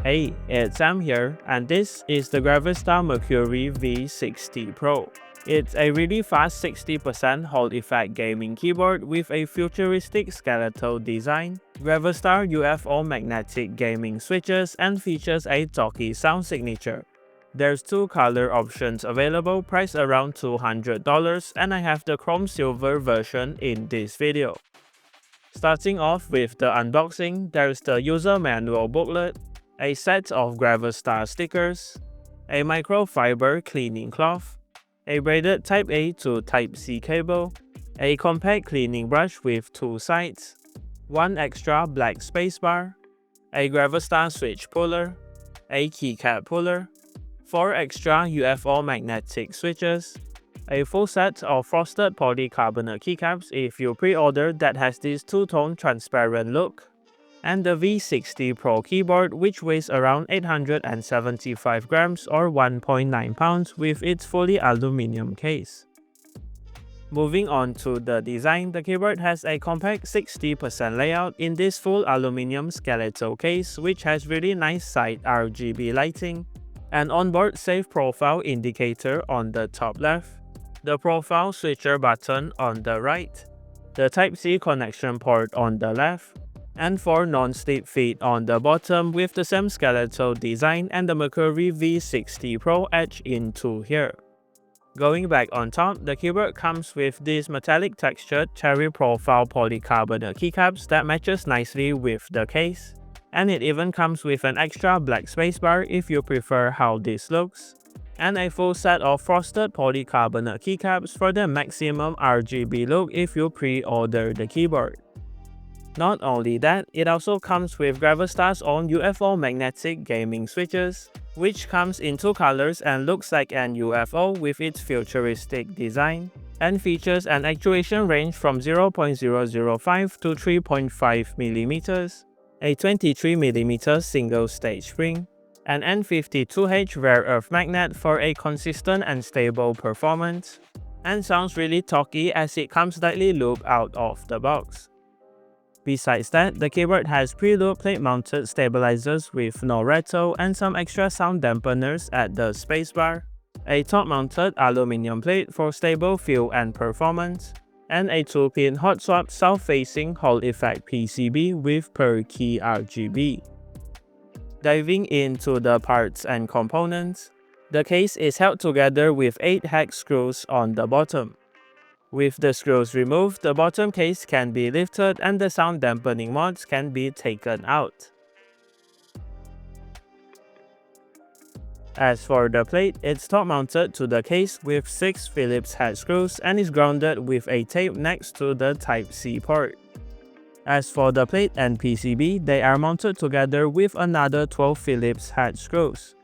Hey, it's Sam here, and this is the GravaStar Mercury V60 Pro. It's a really fast 60% Hall effect gaming keyboard with a futuristic skeletal design, GravaStar UFO magnetic gaming switches, and features a talkie sound signature. There's two color options available, priced around $200, and I have the chrome silver version in this video. Starting off with the unboxing, there's the user manual booklet, a set of GravaStar stickers, a microfiber cleaning cloth, a braided Type-A to Type-C cable, a compact cleaning brush with two sides, one extra black spacebar, a GravaStar switch puller, a keycap puller, 4 extra UFO magnetic switches, a full set of frosted polycarbonate keycaps if you pre-order that has this two-tone transparent look, and the V60 Pro keyboard, which weighs around 875 grams or 1.9 pounds with its fully aluminum case. Moving on to the design, the keyboard has a compact 60% layout in this full aluminum skeletal case, which has really nice side RGB lighting, an onboard safe profile indicator on the top left, the profile switcher button on the right, the Type-C connection port on the left, and 4 non-slip feet on the bottom with the same skeletal design and the Mercury V60 Pro etched into here. Going back on top, the keyboard comes with these metallic textured cherry profile polycarbonate keycaps that matches nicely with the case, and it even comes with an extra black spacebar if you prefer how this looks, and a full set of frosted polycarbonate keycaps for the maximum RGB look if you pre-order the keyboard. Not only that, it also comes with GravaStar's own UFO magnetic gaming switches, which comes in 2 colors and looks like an UFO with its futuristic design, and features an actuation range from 0.005 to 3.5mm, a 23mm single stage spring, an N52H rare earth magnet for a consistent and stable performance, and sounds really talky as it comes slightly looped out of the box. Besides that, the keyboard has preload plate-mounted stabilizers with no rattle and some extra sound dampeners at the spacebar, a top-mounted aluminum plate for stable feel and performance, and a 2-pin hot swap south-facing Hall effect PCB with per-key RGB. Diving into the parts and components, the case is held together with 8 hex screws on the bottom. With the screws removed, the bottom case can be lifted and the sound dampening mods can be taken out. As for the plate, it's top mounted to the case with 6 Phillips head screws and is grounded with a tape next to the Type-C port. As for the plate and PCB, they are mounted together with another 12 Phillips head screws.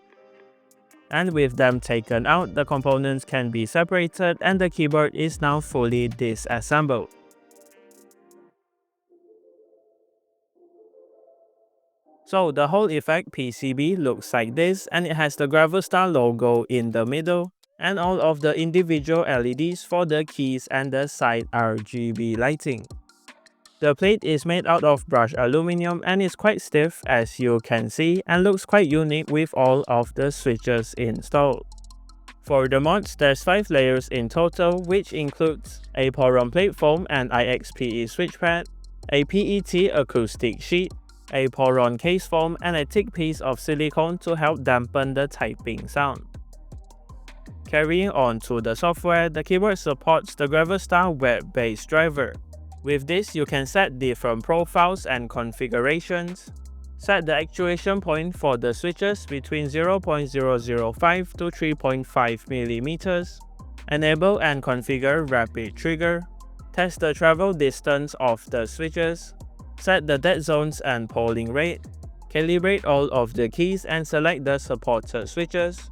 And with them taken out, the components can be separated and the keyboard is now fully disassembled. So the Hall effect PCB looks like this, and it has the GravaStar logo in the middle and all of the individual LEDs for the keys and the side RGB lighting. The plate is made out of brushed aluminum and is quite stiff as you can see, and looks quite unique with all of the switches installed. For the mods, there's 5 layers in total, which includes a Poron plate foam and IXPE switch pad, a PET acoustic sheet, a Poron case foam, and a thick piece of silicone to help dampen the typing sound. Carrying on to the software, the keyboard supports the GravaStar web-based driver. With this, you can set different profiles and configurations, set the actuation point for the switches between 0.005 to 3.5mm, enable and configure rapid trigger, test the travel distance of the switches, set the dead zones and polling rate, calibrate all of the keys and select the supported switches,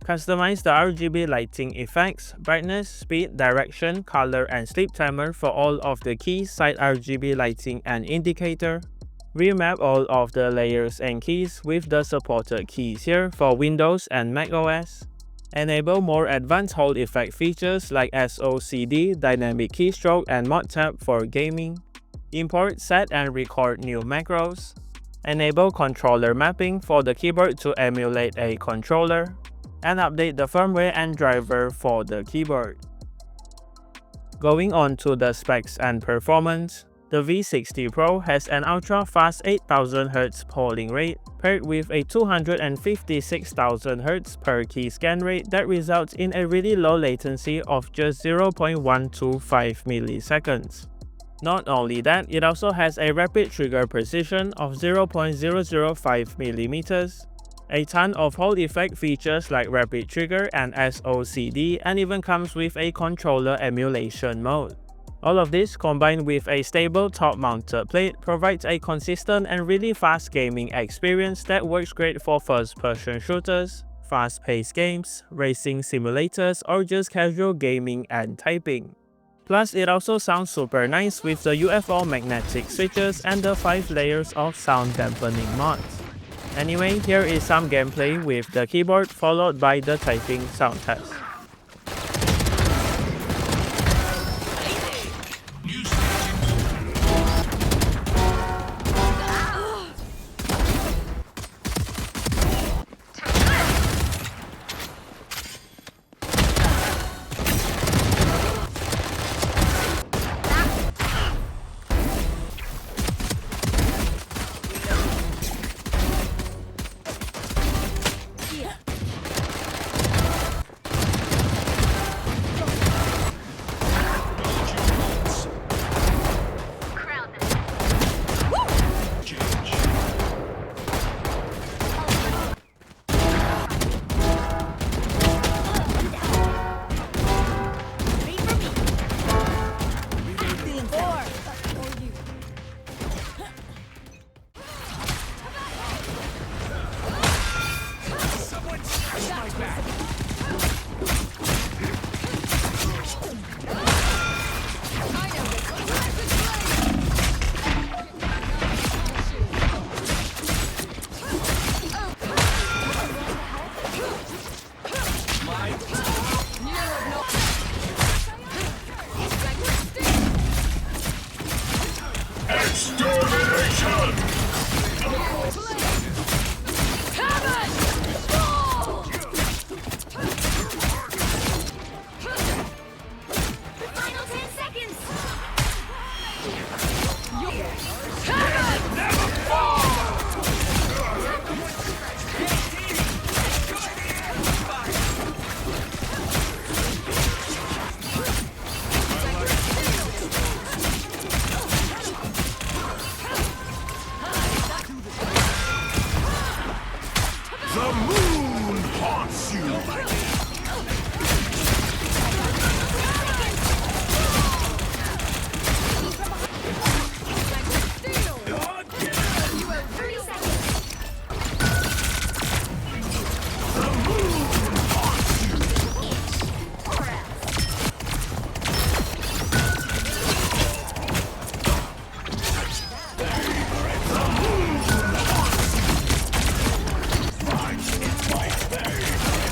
customize the RGB lighting effects, brightness, speed, direction, color, and sleep timer for all of the keys, side RGB lighting and indicator, remap all of the layers and keys with the supported keys here for Windows and macOS, enable more advanced Hall effect features like SOCD, dynamic keystroke, and mod tab for gaming, import, set, and record new macros, enable controller mapping for the keyboard to emulate a controller, and update the firmware and driver for the keyboard. Going on to the specs and performance, the V60 Pro has an ultra-fast 8000Hz polling rate paired with a 256,000Hz per key scan rate that results in a really low latency of just 0.125 milliseconds. Not only that, it also has a rapid trigger precision of 0.005mm, a ton of Hall effect features like rapid trigger and SOCD, and even comes with a controller emulation mode. All of this combined with a stable top-mounted plate provides a consistent and really fast gaming experience that works great for first-person shooters, fast-paced games, racing simulators, or just casual gaming and typing. Plus, it also sounds super nice with the UFO magnetic switches and the 5 layers of sound dampening mods. Anyway, here is some gameplay with the keyboard followed by the typing sound test.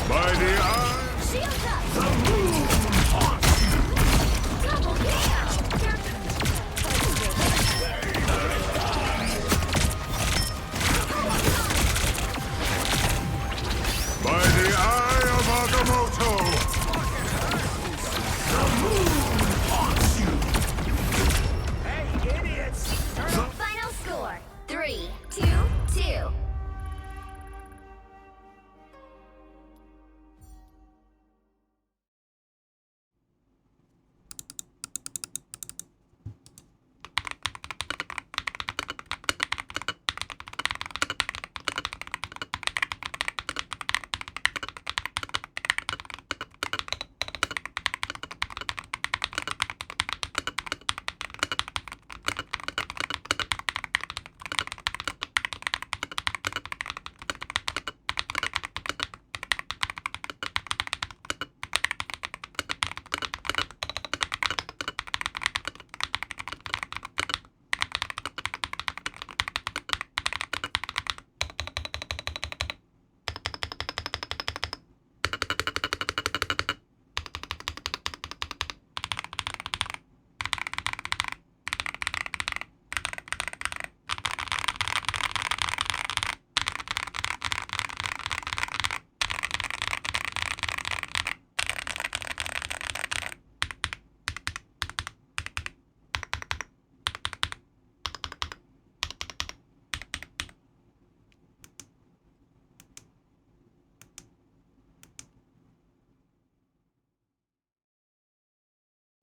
By the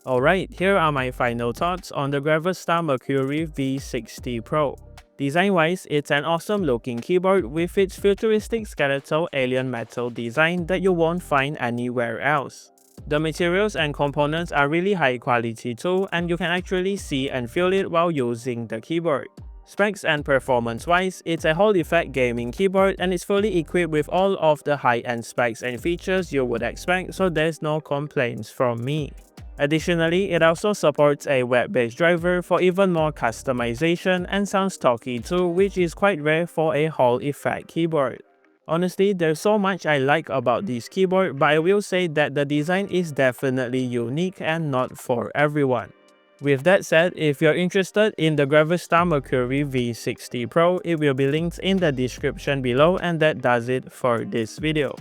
Alright, here are my final thoughts on the GravaStar Mercury V60 Pro. Design-wise, it's an awesome looking keyboard with its futuristic skeletal alien metal design that you won't find anywhere else. The materials and components are really high quality too, and you can actually see and feel it while using the keyboard. Specs and performance-wise, it's a Hall effect gaming keyboard and it's fully equipped with all of the high-end specs and features you would expect, so there's no complaints from me. Additionally, it also supports a web-based driver for even more customization and sounds talky too, which is quite rare for a Hall effect keyboard. Honestly, there's so much I like about this keyboard, but I will say that the design is definitely unique and not for everyone. With that said, if you're interested in the GravaStar Mercury V60 Pro, it will be linked in the description below, and that does it for this video.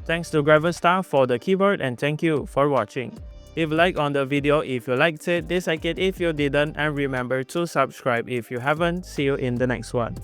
Thanks to GravaStar for the keyboard and thank you for watching. Leave a like on the video if you liked it, dislike it if you didn't, and remember to subscribe if you haven't. See you in the next one.